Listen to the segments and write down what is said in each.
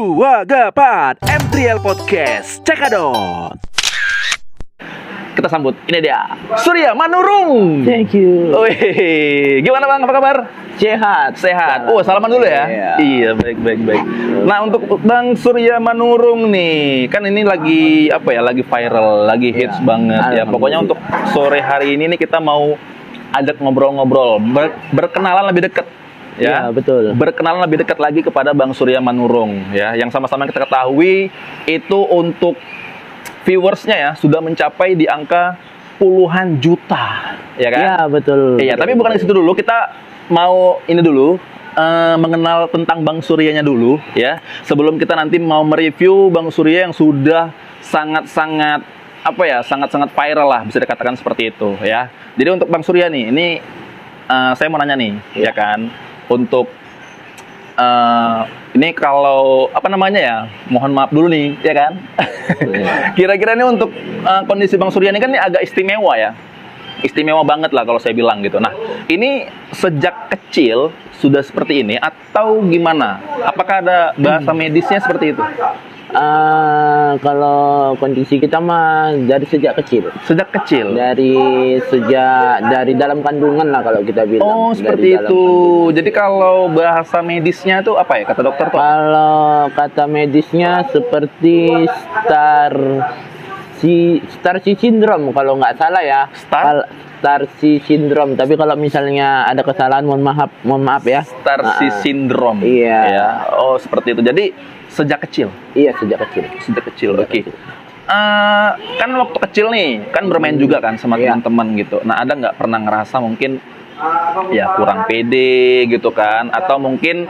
Wagapat M3L Podcast Cekadot. Kita sambut, ini dia Surya Manurung. Thank you. Wih, gimana Bang, apa kabar? Sehat. Oh, salaman dulu ya? Iya, baik. Nah, untuk Bang Surya Manurung nih, kan ini lagi lagi viral, lagi hits banget ya. Pokoknya untuk sore hari ini nih kita mau ajak ngobrol-ngobrol, berkenalan lebih dekat. Ya, betul. Berkenalan lebih dekat lagi kepada Bang Surya Manurung ya, yang sama-sama kita ketahui itu untuk viewersnya ya sudah mencapai di angka puluhan juta, ya kan? Iya, betul. Iya, tapi bukan di situ dulu, kita mau ini dulu mengenal tentang Bang Suryanya dulu ya. Sebelum kita nanti mau mereview Bang Surya yang sudah sangat-sangat sangat-sangat viral lah, bisa dikatakan seperti itu ya. Jadi untuk Bang Surya nih, ini saya mau nanya nih, ya kan? Untuk ini kalau mohon maaf dulu nih, ya kan? Kira-kira ini untuk kondisi Bang Surya ini kan ini agak istimewa ya, istimewa banget lah kalau saya bilang gitu. Nah, ini sejak kecil sudah seperti ini atau gimana? Apakah ada bahasa medisnya seperti itu? Kalau kondisi kita mah dari sejak kecil. Sejak kecil? Dari dalam kandungan lah kalau kita bilang. Oh, seperti itu. Jadi kalau bahasa medisnya itu apa ya kata dokter tuh? Kalau kata medisnya seperti Starcy syndrome kalau nggak salah ya. Starcy syndrome. Tapi kalau misalnya ada kesalahan mohon maaf ya. Starcy syndrome. Iya. Ya. Oh, seperti itu. Jadi sejak kecil. Iya, sejak kecil. Oke. Kan waktu kecil nih, kan bermain juga kan sama teman-teman gitu. Nah, ada nggak pernah ngerasa mungkin ya kurang pede gitu kan? Atau mungkin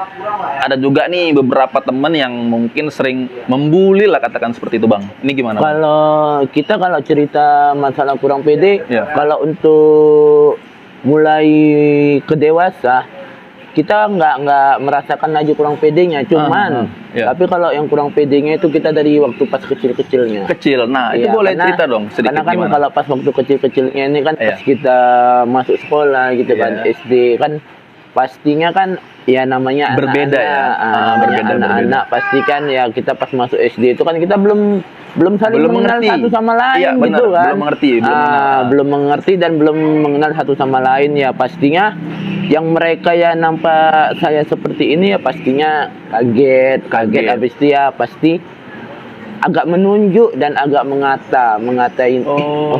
ada juga nih beberapa teman yang mungkin sering membuli lah, katakan seperti itu Bang. Ini gimana? Kalau cerita masalah kurang pede, kalau untuk mulai ke dewasa kita nggak merasakan lagi kurang pedenya, tapi kalau yang kurang pedenya itu kita dari waktu pas kecil-kecilnya. Nah itu boleh cerita dong sedikit. Karena kan gimana? Kalau pas waktu kecil-kecilnya ini kan pas kita masuk sekolah gitu kan, SD kan pastinya kan ya namanya berbeda anak-anak pasti kan ya, kita pas masuk SD itu kan kita belum saling mengenal satu sama lain gitu kan. Belum mengerti dan belum mengenal satu sama lain ya, pastinya yang mereka ya nampak saya seperti ini ya pastinya kaget. Habis itu ya pasti agak menunjuk dan agak mengatain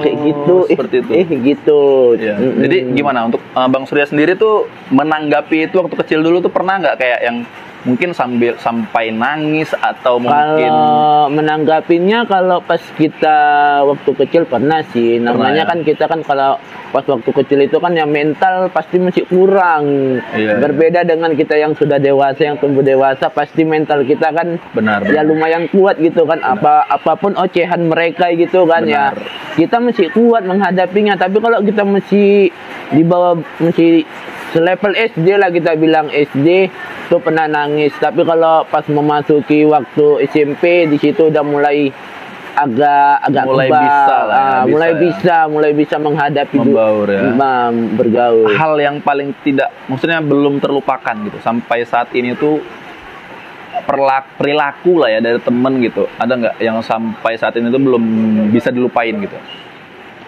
kayak gitu, seperti itu. Gitu. Ya. Jadi gimana untuk Bang Surya sendiri tuh menanggapi itu waktu kecil dulu tuh pernah nggak kayak yang mungkin sampai nangis atau mungkin? Kalau menanggapinya kalau pas kita waktu kecil pernah sih. Namanya kan kita kan kalau pas waktu kecil itu kan ya mental pasti masih kurang. Berbeda dengan kita yang sudah dewasa, yang tumbuh dewasa, pasti mental kita kan ya lumayan kuat gitu kan. Apapun ocehan mereka gitu kan ya. Kita masih kuat menghadapinya. Tapi kalau kita masih di bawah, masih selevel SD lah, kita bilang SD itu pernah nangis. Tapi kalau pas memasuki waktu SMP, di situ udah mulai agak mulai bisa menghadapi, membaur ya, bergaul. Hal yang paling belum terlupakan gitu sampai saat ini tuh perilaku lah ya dari temen gitu. Ada nggak yang sampai saat ini tuh belum bisa dilupain gitu?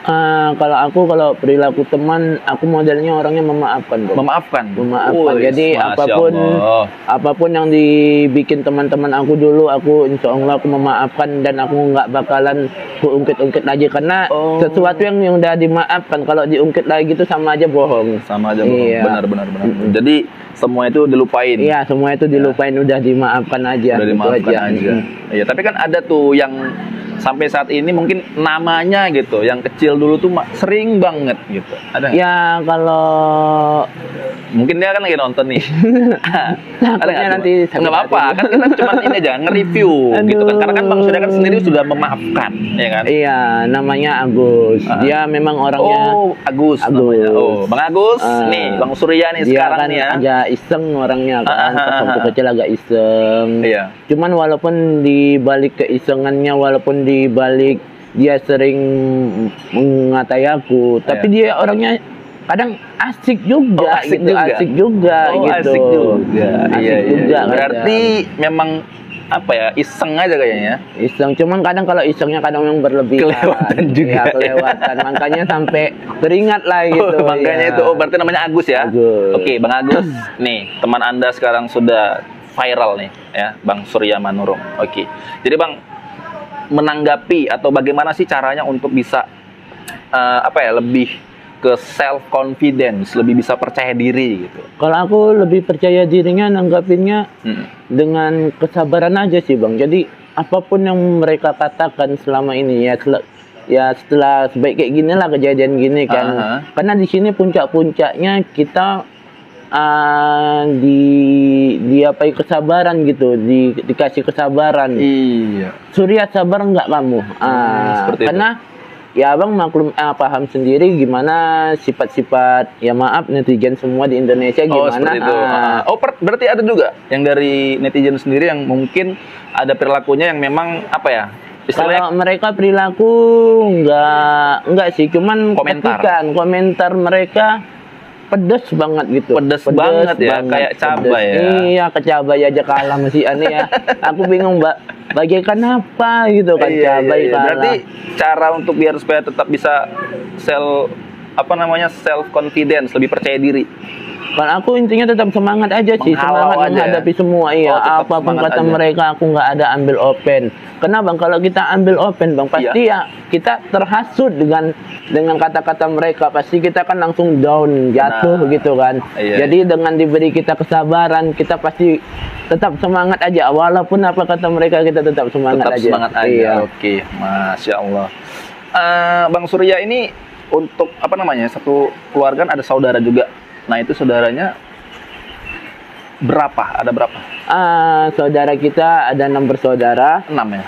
Kalau perilaku teman, aku modelnya orangnya memaafkan. Jadi apapun yang dibikin teman-teman aku dulu, aku insya Allah aku memaafkan dan aku nggak bakalan ungkit lagi, karena sesuatu yang udah dimaafkan kalau diungkit lagi itu sama aja bohong. Benar. Jadi semua itu dilupain. Iya, semua itu dilupain, udah dimaafkan aja. Iya, tapi kan ada tuh yang sampai saat ini mungkin namanya gitu, yang kecil dulu tuh sering banget gitu. Ada nggak? Ya kalau mungkin dia kan lagi nonton nih. Ada nggak? Nanti nggak apa-apa, kan kita cuma ini aja nge-review gitu kan. Karena kan Bang Surya kan sendiri sudah memaafkan, ya kan? Iya, namanya Agus. Dia memang orangnya Agus. Namanya. Bang Agus, nih Bang Surya nih dia sekarang kan nih ya. Agak iseng orangnya kan. Pas waktu kecil agak iseng. Iya. Cuman walaupun di balik keisengannya, walaupun di balik dia sering mengatai aku, tapi dia orangnya kadang asik juga, asik gitu, juga. asik juga, Oh, gitu. asik juga. Asik Iya, iya, juga. iya. Berarti memang apa ya, iseng aja kayaknya. Iseng, cuman kadang kalau isengnya kadang yang berlebihan. Kelewatan juga. Iya, kelewatan. Makanya sampai teringat lah gitu. Oh, makanya ya. itu. Oh, berarti namanya Agus ya? Agus. Oke, Bang Agus. Nih, teman Anda sekarang sudah viral nih, ya, Bang Surya Manurung. Oke. Jadi, Bang, menanggapi atau bagaimana sih caranya untuk bisa apa ya, lebih ke self confidence, lebih bisa percaya diri gitu. Kalau aku lebih percaya dirinya nanggapinnya dengan kesabaran aja sih Bang. Jadi apapun yang mereka katakan selama ini ya setelah sebaik kayak gini lah kejadian gini kan. Karena di sini puncaknya kita diapai kesabaran gitu, dikasih kesabaran. Iya. Surya, sabar nggak kamu? Seperti karena ya abang maklum paham sendiri gimana sifat-sifat, ya maaf netizen semua di Indonesia gimana. Seperti itu. Berarti ada juga yang dari netizen sendiri yang mungkin ada perilakunya yang memang apa ya? Kalau mereka perilaku enggak sih, cuman komentar mereka pedes banget gitu. Pedes banget ya, kayak cabai ya. Iya, kecabai aja kalah masih aneh ya. Aku bingung, Mbak. Bagaikan apa gitu kan, cabai kalah. Berarti cara untuk biar supaya tetap bisa self confidence, lebih percaya diri. Kalau aku intinya tetap semangat aja sih, semangat menghadapi semua. Iya, apapun kata mereka aku nggak ada ambil open. Karena Bang, kalau kita ambil open Bang, pasti ya kita terhasut dengan kata-kata mereka. Pasti kita kan langsung down, jatuh gitu kan. Jadi dengan diberi kita kesabaran, kita pasti tetap semangat aja. Walaupun apa kata mereka, kita tetap semangat aja. Semangat aja. Iya. Oke, Masya Allah. Bang Surya ini untuk apa namanya, satu keluarga ada saudara juga. Nah, itu saudaranya berapa? Ada berapa? Saudara kita ada 6 bersaudara. 6 ya?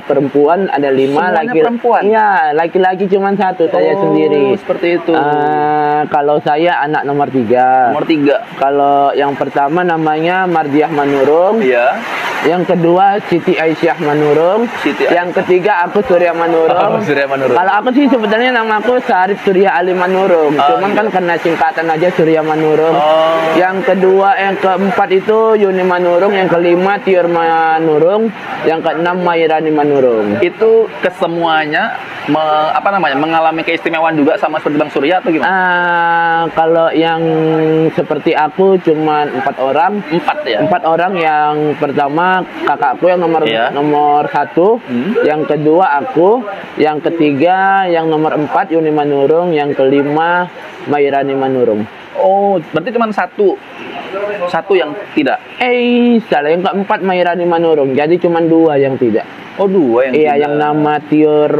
Perempuan ada 5. Semuanya perempuan? Iya, laki-laki cuma 1, saya sendiri. Seperti itu. Kalau saya anak nomor 3. Nomor 3. Kalau yang pertama namanya Mardiah Manurung. Iya. Yang kedua Siti Aisyah Manurung. Yang ketiga aku Surya Manurung. Surya Manurung. Kalau aku sih sebenarnya nama aku Sarif Surya Ali Manurung. Cuman kan karena singkatan aja Surya Manurung. Yang kedua, yang keempat itu Yuni Manurung, yang kelima Tiur Manurung, yang keenam Mairani Manurung. Itu kesemuanya mengalami keistimewaan juga sama seperti Bang Surya atau gimana? Kalau yang seperti aku cuma 4 orang. 4 ya? 4 orang. Yang pertama kakakku yang nomor 1, yang kedua aku, yang ketiga yang nomor 4 Yuni Manurung, yang kelima Mairani Manurung. Oh, berarti cuma satu yang tidak? Salah, yang keempat Mairani Manurung, jadi cuma 2 yang tidak. Oh, 2 yang iya, tidak. yang nama Tiur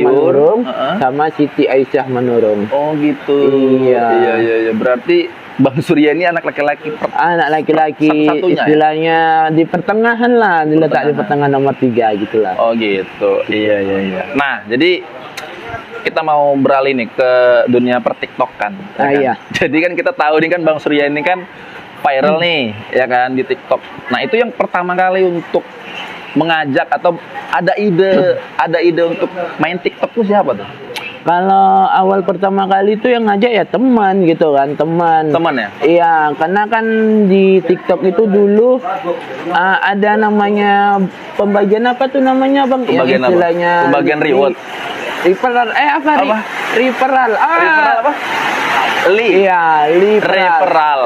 Manurung sama Siti Aisyah Manurung. Oh gitu. Iya. Berarti Bang Surya ini anak laki-laki. Anak laki-laki, istilahnya di pertengahan lah, diletak di pertengahan nomor 3 gitulah. Oh gitu. Iya. Nah, jadi kita mau beralih nih ke dunia pertiktokan. Iya. Jadi kan kita tahu nih kan Bang Surya ini kan viral nih, ya kan, di TikTok. Nah, itu yang pertama kali untuk mengajak atau ada ide untuk main TikTok tuh siapa tuh? Kalau awal pertama kali itu yang ngajak ya teman gitu kan, teman ya? Iya, karena kan di TikTok itu dulu ada namanya pembagian apa tuh namanya Bang? Pembagian yang istilahnya apa? Pembagian reward. Referral Referral. Referral apa?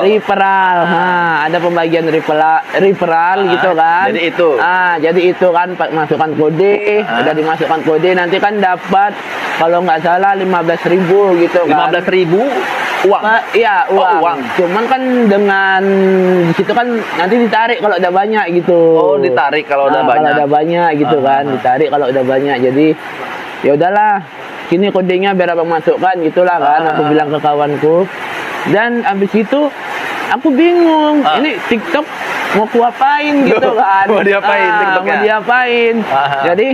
Referral. Ada pembagian referral gitu kan. Jadi itu kan masukkan kode, udah dimasukkan kode nanti kan dapat kalau nggak salah 15.000 gitu kan. 15.000 uang. Iya, uang. Cuman kan dengan di situ kan nanti ditarik kalau udah banyak gitu. Oh, ditarik kalau udah banyak. Kalau udah banyak gitu kan, ditarik kalau udah banyak. Jadi ya udahlah, sini kodenya biar abang masukkan gitulah kan. Aku bilang ke kawanku. Dan abis itu aku bingung, ini TikTok mau kuapain gitu kan. Mau diapain TikToknya? Mau diapain. Jadi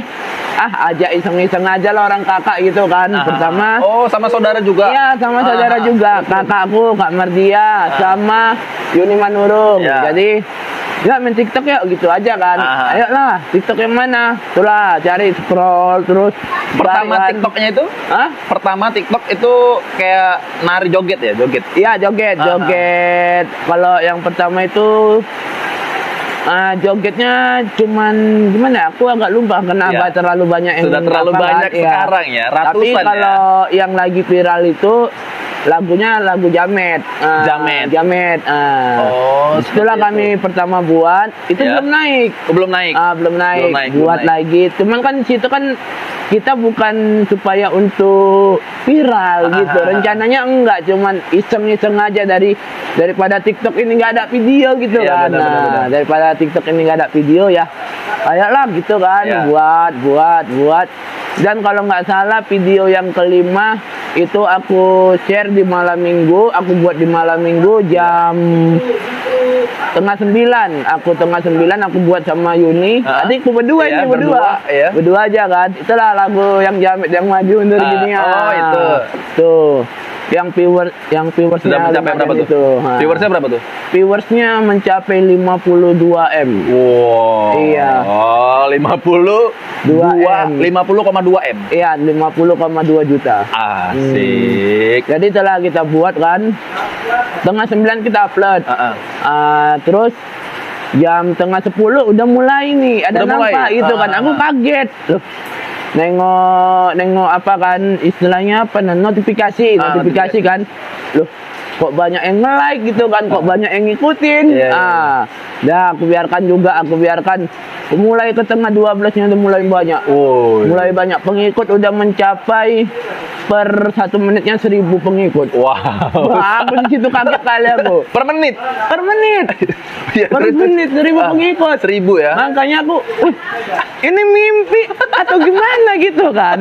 ajak iseng-iseng aja lah orang kakak gitu kan. Pertama. Oh, sama saudara juga? Iya, sama saudara juga. Kakakku, Kak Mardia, sama Yuni Manurung. Jadi Ya main TikTok ya gitu aja kan. Aha. Ayolah, TikTok yang mana? Itulah cari scroll terus. Pertama cari kan. TikToknya itu? Hah? Pertama TikTok itu kayak nari joget ya, joget. Iya joget, Aha. joget. Kalau yang pertama itu jogetnya cuman gimana? Ya, aku agak lupa kenapa Ya. terlalu banyak yang Sudah terlalu hafal, banyak ya. sekarang ya, Tapi ratusan kalau yang lagi viral itu lagunya lagu Jamet. Jamet. Jamet. Oh, Itulah seperti kami pertama buat. Itu Ya. belum naik. Oh, belum naik. Belum naik. Belum naik, Buat belum naik. lagi. Cuman kan situ kan kita bukan supaya untuk viral gitu. Rencananya enggak, cuman iseng-iseng aja daripada TikTok ini nggak ada video gitu Iya, kan. benar. Daripada TikTok ini nggak ada video ya. Ayolah gitu kan, Iya. buat. Dan kalau nggak salah video yang kelima itu aku share di malam minggu, aku buat di malam minggu jam tengah 9. Tengah 9 aku buat sama Yuni. Adikku berdua Iya, ini berdua. iya. Berdua aja kan. Itulah lagu yang Jamet yang maju untuk gini ya. Oh, itu. Tuh. Yang viewersnya Sudah mencapai berapa tuh? itu. Viewersnya berapa tuh? Viewersnya mencapai 52 M. Wow. Iya. Oh, 2M. 50,2 M. Iya, 50,2 juta. Asik. Jadi telah kita buat kan. Tengah 9 kita upload. Terus jam tengah 10 udah mulai nih. Ada Udah mulai? nampak gitu kan. Aku kaget. Loh. Nengok apa kan istilahnya apa notifikasi Notifikasi. kan. Loh, kok banyak yang nge-like gitu kan, kok banyak yang ngikutin. Iya. Dah aku biarkan. Mulai ke tengah 12-nya udah mulai banyak. Oh. Mulai banyak pengikut, udah mencapai per 1 menitnya 1000 pengikut. Wow. Wah, aku di situ kaget kali aku. Per menit. Per menit. Iya, Per terus- menit 1000 pengikut. 1000 ya. Makanya aku, ini mimpi atau gimana gitu kan?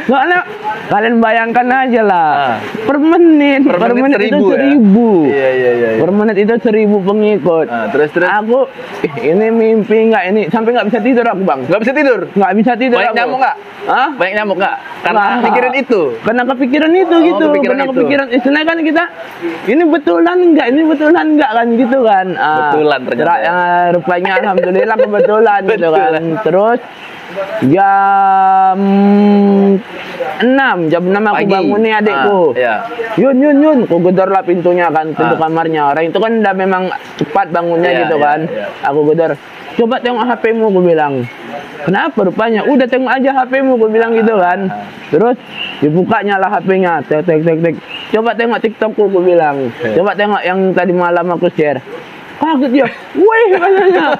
Soalnya kalian bayangkan aja lah, per menit itu 1000. Iya. Per menit itu 1000 pengikut. Terus. Aku, ini mimpi nggak ini? Sampai nggak bisa tidur aku bang. Nggak bisa tidur. Nggak bisa tidur Banyak aku. nyamuk nggak? Hah? Banyak nyamuk nggak? Karena Nggak. mikirin itu. Karena kepikiran itu gitu. kepikiran Karena itu. kepikiran istilahnya kan kita ini betulan enggak kan gitu kan. Betulan ternyata. Rupanya alhamdulillah kebetulan gitu kan. Betulan. Terus jam 6 aku Pagi. bangun nih adikku. Iya. Yun, aku gedor lah pintunya kan, pintu kamarnya. Orang itu kan udah memang cepat bangunnya Iya, gitu iya, kan. iya. Aku gedor. Coba tengok HP-mu, aku bilang. Kenapa rupanya? Udah tengok aja HP-mu, aku bilang gitu kan. Terus dibukanya lah HP-nya. Tek. Coba tengok TikTok-ku, aku bilang. Coba tengok yang tadi malam aku share. Kaget dia. Wih, katanya.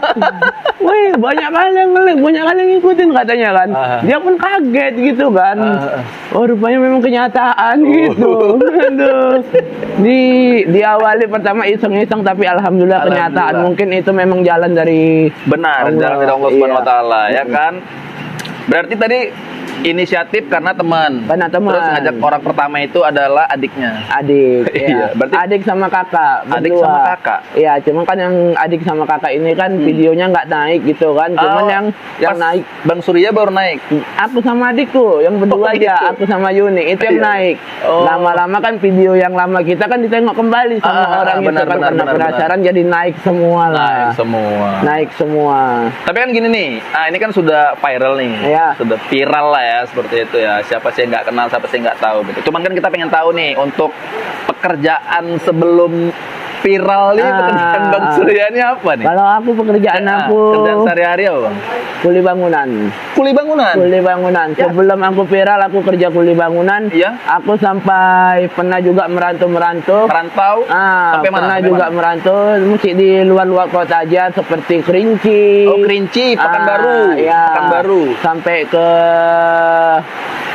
Wih, banyak kali yang nge-like, banyak kali yang ngikutin katanya kan. Dia pun kaget gitu kan. Oh, rupanya memang kenyataan gitu. Aduh. Diawali pertama iseng-iseng tapi alhamdulillah kenyataan. Mungkin itu memang jalan dari Benar, Allah. jalan dari Allah Subhanahu wa Iya. taala, ya kan? Berarti tadi inisiatif karena teman. Karena teman. Terus ngajak orang pertama itu adalah adiknya. Adik, Iya, ya. berarti- Adik sama kakak, Adik berdua. sama kakak? Iya, cuma kan yang adik sama kakak ini kan videonya nggak naik gitu kan. Cuman Oh, yang pas naik Bang Surya baru naik. aku sama adikku yang berdua gitu. aja, aku sama Yuni itu yang Iya. naik. Oh. Lama-lama kan video yang lama kita kan ditengok kembali sama orang itu benar, kan benar, karena benar, penasaran jadi naik semua lah. Naik semua. Naik semua. Tapi kan gini nih, ini kan sudah viral nih, Iya. sudah viral lah ya seperti itu ya. Siapa sih yang nggak kenal, siapa sih yang nggak tahu gitu. Cuman kan kita pengen tahu nih untuk pekerjaan sebelum viral nih, pekerjaan Bang Surya ini apa nih? Kalau aku pekerjaan aku Kerjaan sehari-hari apa Bang? kuli bangunan. Kuli bangunan. Kuli bangunan. Ya. Sebelum aku viral aku kerja kuli bangunan. Iya. Aku sampai pernah juga merantau. Merantau sampai mana? Pernah Sampai juga mana? merantau mesti di luar kota aja seperti Kerinci. Oh, Kerinci, Pekanbaru. Iya. Pekanbaru. Sampai ke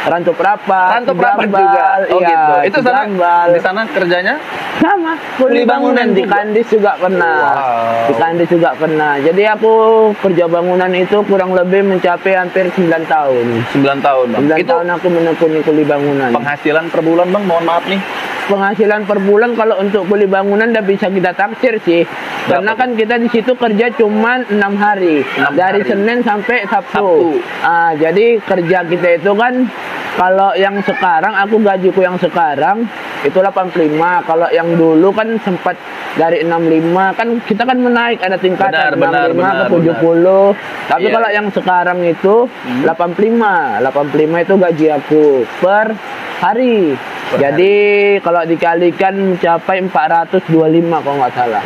Rantau Prapat. Rantau Prapat Jambal, juga. Oh iya, gitu. Itu sana Jambal. di sana kerjanya Sama, kuli bangunan di juga. Kandis juga pernah. Wow. Di Kandis juga pernah. Jadi aku kerja bangunan itu kurang lebih mencapai hampir 9 tahun. 9 tahun Bang. 9 Itu tahun aku menekuni kuli bangunan. penghasilan per bulan Bang, mohon maaf nih. Penghasilan per bulan kalau untuk kuli bangunan udah bisa kita taksir sih. Karena kan kita di situ kerja cuma 6 hari. 6 Dari hari. Senin sampai Sabtu. Sabtu. Jadi kerja kita itu kan Kalau yang sekarang, aku gajiku yang sekarang itu 85. Kalau yang dulu kan sempat dari 65, kan kita kan menaik, ada tingkatan Benar, 65 ke benar. 70. Tapi Iya. kalau yang sekarang itu 85 itu gaji aku per hari. Jadi kalau dikalikan mencapai 425 kalau nggak salah.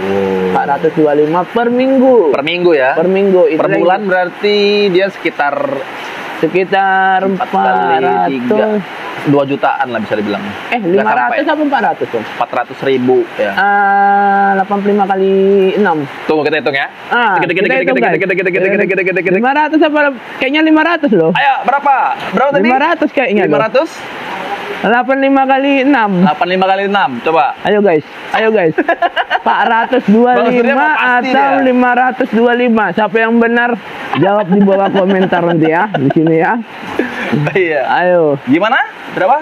425 per minggu. Per minggu ya. Per minggu. Per bulan berarti dia sekitar sekitar 4 kali 3, 400. 2 jutaan lah bisa dibilang. 500 apa 400 tuh? 400.000 ya. 85 kali 6. Tunggu kita hitung ya. Kita hitung, guys. 500 apa? Kayaknya 500 loh. Ayo, berapa? Berapa tadi? 500 kayaknya loh. 500? 85 kali 6. 85 kali 6. Coba. Ayo guys. 425 Bang Surya mau pasti atau dia. 525. Siapa yang benar jawab di bawah komentar nanti ya, di sini ya. Iya. Ayo. Gimana? Berapa?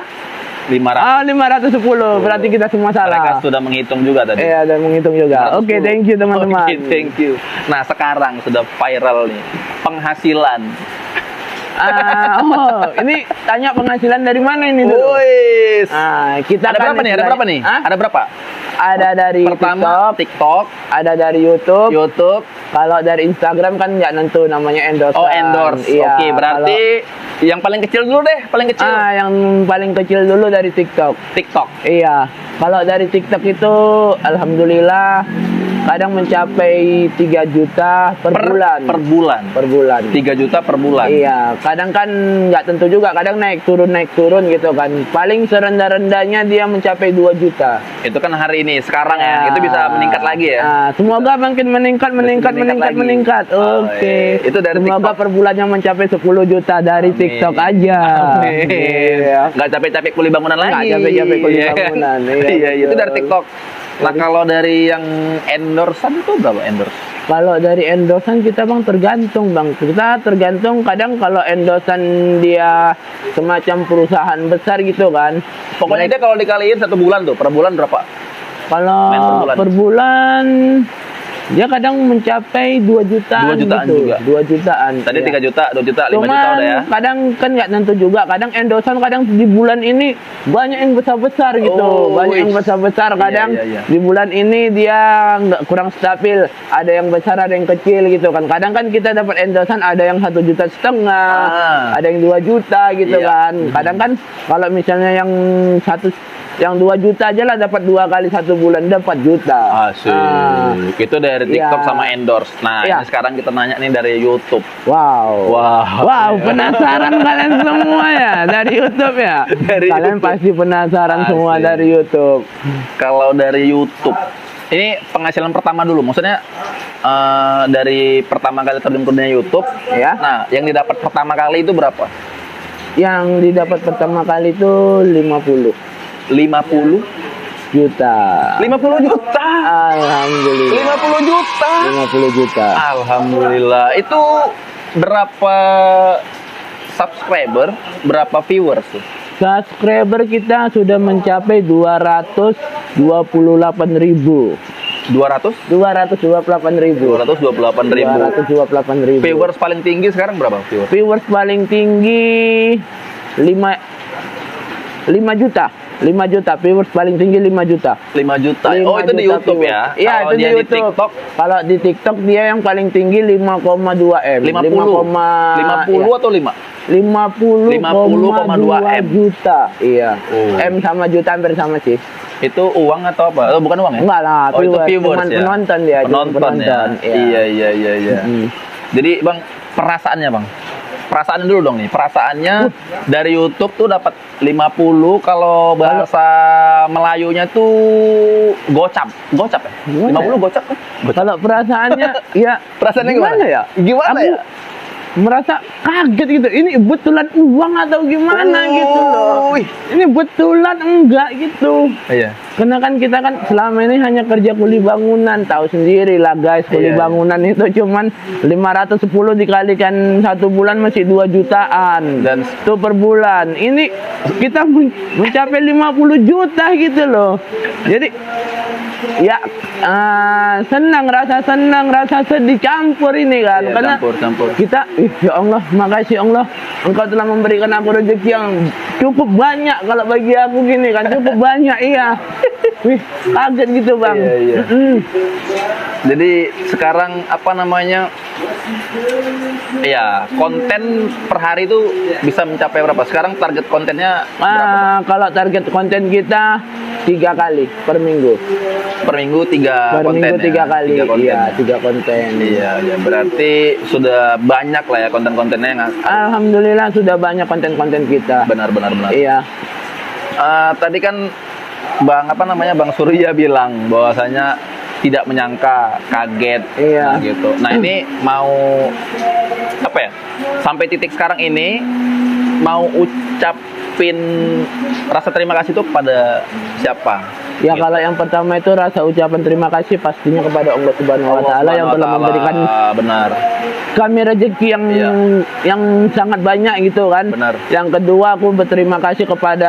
500. 510. Berarti kita semua Mereka salah. sudah menghitung juga tadi. Iya, dan menghitung juga. Oke, thank you teman-teman. Oke, thank you. Nah, sekarang sudah viral nih. Penghasilan. Ini tanya penghasilan dari mana ini dulu? Wih. Kita Ada berapa nih? Ada berapa nih? Hah? Ada berapa? Ada dari Pertama TikTok, ada dari YouTube. YouTube. Kalau dari Instagram kan nggak nentu, namanya endorse. Oh, endorse. Iya, Oke, berarti yang paling kecil dulu deh, paling kecil. yang paling kecil dulu dari TikTok. TikTok. Iya. Kalau dari TikTok itu alhamdulillah kadang mencapai 3 juta per bulan. Per bulan. Per bulan. 3 juta per bulan. Iya, kadang kan nggak tentu juga, kadang naik turun gitu kan. Paling serendah-rendahnya dia mencapai 2 juta. Itu kan hari ini, sekarang ya. Itu bisa meningkat lagi ya. Semoga makin meningkat. lagi. Oke. Itu dari semoga TikTok. per bulannya mencapai 10 juta dari Amin. TikTok aja. Amin. Iya. Nggak capek-capek kuli bangunan lagi. Nggak capek-capek kuli Iya. bangunan. Iya, itu betul. dari TikTok. Nah, kalau dari yang endorsean itu berapa endorse? Kalau dari endorsean kita bang tergantung bang. Kita tergantung, kadang kalau endorsean dia semacam perusahaan besar gitu kan. Pokoknya dia kalau dikaliin 1 bulan tuh, per bulan berapa? Kalau Main per bulan. per bulan dia kadang mencapai 2 jutaan 2 jutaan gitu. juga. 2 jutaan. Tadi iya. 3 juta, 2 juta, 5 Cuman juta udah ya. kadang kan nggak tentu juga. Kadang endorsean kadang di bulan ini banyak yang besar-besar gitu. Oh, Banyak yang wih. besar-besar. Kadang Iya. di bulan ini dia nggak kurang stabil. Ada yang besar, ada yang kecil gitu kan. Kadang kan kita dapat endorsean ada yang 1,5 juta, ada yang 2 juta gitu Iya. kan. Kadang kan kalau misalnya yang 2 juta aja lah dapat 2 kali 1 bulan dapat juta. Asik. Itu dari TikTok Iya. sama endorse. Nah, Iya. ini sekarang kita nanya nih dari YouTube. Wow. Wow. Penasaran kalian semua ya dari YouTube ya? Dari Kalian YouTube. pasti penasaran Asik. semua dari YouTube. Kalau dari YouTube, ini penghasilan pertama dulu. Maksudnya dari pertama kali terjun ke dunia YouTube, Ya. nah yang didapat pertama kali itu berapa? Yang didapat pertama kali itu 50 50 juta. 50 juta. Alhamdulillah. 50 juta. 50 juta. Alhamdulillah. Itu berapa subscriber, berapa viewers tuh? Subscriber kita sudah mencapai 228.000. 200? 228.000. 228.000. 228.000. Viewers paling tinggi sekarang berapa viewers? Viewers paling tinggi 5 juta. 5 juta. Viewers paling tinggi 5 juta. 5 juta. 5 Oh, itu di juta YouTube viewers. ya? Iya, Kalau itu di dia YouTube. TikTok Kalau di TikTok dia yang paling tinggi 5,2 M. 50. 50 atau 5? 50,2 M. juta. Iya. Oh. M sama juta hampir sama sih. Itu uang atau apa? Oh, bukan uang ya? Enggak lah, Oh, itu viewers cuman ya? penonton dia, cuma Penonton ya? Iya. Iya. Mm. Jadi Bang, perasaannya Bang. Perasaan dulu dong nih. Perasaannya dari YouTube tuh dapat 50, kalau bahasa Melayunya tuh gocap. Gocap ya? Gimana 50 gocap kan? Kalau perasaannya ya Perasaannya gimana ya? Gimana Aku ya? merasa kaget gitu. Ini betulan uang atau gimana Oh, gitu loh. wih. Ini betulan enggak gitu. Iya. Karena kan kita kan selama ini hanya kerja kuli bangunan, tahu sendiri lah guys, kuli Iya. bangunan itu cuman 510 dikalikan 1 bulan masih 2 jutaan. Dan Itu per bulan. Ini kita mencapai 50 juta gitu loh. Jadi Ya, senang, rasa sedih campur ini kan. Iya, Karena campur. kita, ya Allah, makasih Allah, Engkau telah memberikan aku rezeki yang cukup banyak. Kalau bagi aku gini kan, cukup banyak, iya. Wih, kaget gitu bang. Iya. Mm-mm. Jadi sekarang apa namanya? Ya, konten per hari itu bisa mencapai berapa? Sekarang target kontennya berapa? Kalau target konten kita 3 kali per minggu. Per minggu 3 Per konten. minggu 3 ya? kali. 3 konten. Iya, 3 konten. Iya, berarti sudah banyak lah ya konten-kontennya yang Alhamdulillah sudah banyak konten-konten kita. benar. Iya. Tadi kan Bang Surya bilang bahwasanya tidak menyangka, kaget, Iya. gitu. Nah ini mau apa ya? Sampai titik sekarang ini mau ucapin rasa terima kasih itu pada siapa? Ya kalau yang pertama itu rasa ucapan terima kasih pastinya kepada Allah Subhanahu wa taala yang telah memberikan benar. kami rezeki yang Iya. yang sangat banyak gitu kan. Benar. Yang kedua aku berterima kasih kepada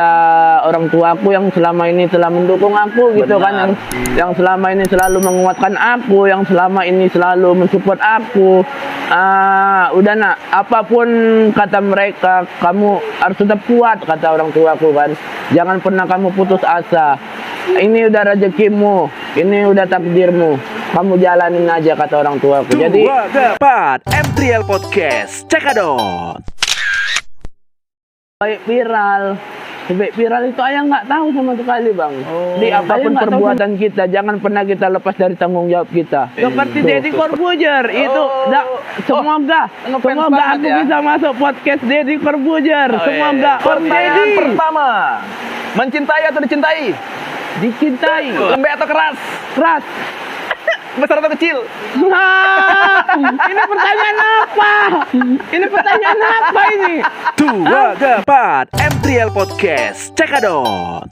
orang tuaku yang selama ini telah mendukung aku gitu Benar. kan, yang selama ini selalu menguatkan aku, yang selama ini selalu mensupport aku. Udah nak, apapun kata mereka, kamu harus tetap kuat kata orang tuaku kan. Jangan pernah kamu putus asa. Ini udah rezekimu, ini udah takdirmu. Kamu jalanin aja kata orang tuaku. Jadi 4 M3L Podcast cekadot. baik viral. Sampai viral itu ayah nggak tahu sama sekali bang. Di Ayah apapun nggak tahu perbuatan kita, jangan pernah kita lepas dari tanggung jawab kita. Seperti Deddy Corbuzier itu, semoga ngefans aku banget ya. bisa masuk podcast Deddy Corbuzier. Semoga Om Pertanyaan Deddy pertama, mencintai atau dicintai? dicintai, Lembek atau keras? keras. Besar atau kecil? Ini pertanyaan apa? Ini pertanyaan apa ini? 2 ke 4 M3L Podcast cekadot.